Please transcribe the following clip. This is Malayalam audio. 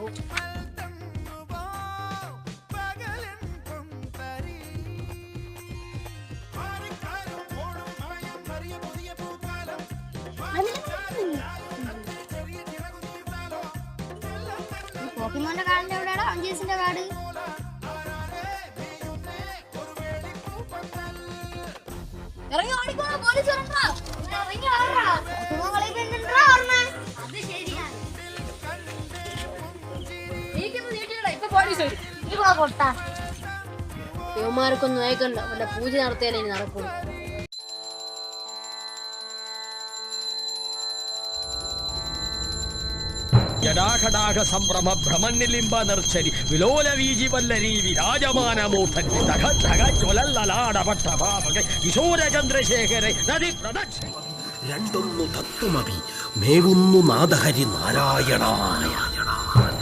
ആവും. പോക്കിമോന്റെ കാടിന്റെ എവിടെയാടാ അഞ്ചേസിന്റെ കാട്? ഇറങ്ങി ഓടിക്കോളാം, പോലീസ് വരണ്ടാ. ഇറങ്ങി ആടാ. പോക്കിമോൻ കളിക്കണ്ടാ ഓർമ്മ. അത് ശരിയാണ്. നീക്കൊന്ന് നീട്ടിയിടാ, ഇപ്പൊ പോലീസ് വരും. നീ പോടാ പൊട്ടാ. യുവമാർക്കൊന്നും അയക്കണ്ട, അവന്റെ പൂജ നടത്തിയാലേ ഇനി നടക്കുള്ളൂ. ജടാഘടാഘ സംഭ്രമ ഭ്രമനിലിംബ നിർച്ചരി വിലോല വീജി വല്ലരി വിരാജമാനമൂർധൻ ധഗ ധഗ ജ്വലല്ലലാടപട്ടഭാവക കിശോര ചന്ദ്രശേഖര നദി പ്രദക്ഷിണ രണ്ടൊന്നു തത്വമപി മേവുന്നു നാദഹരി നാരായണായ.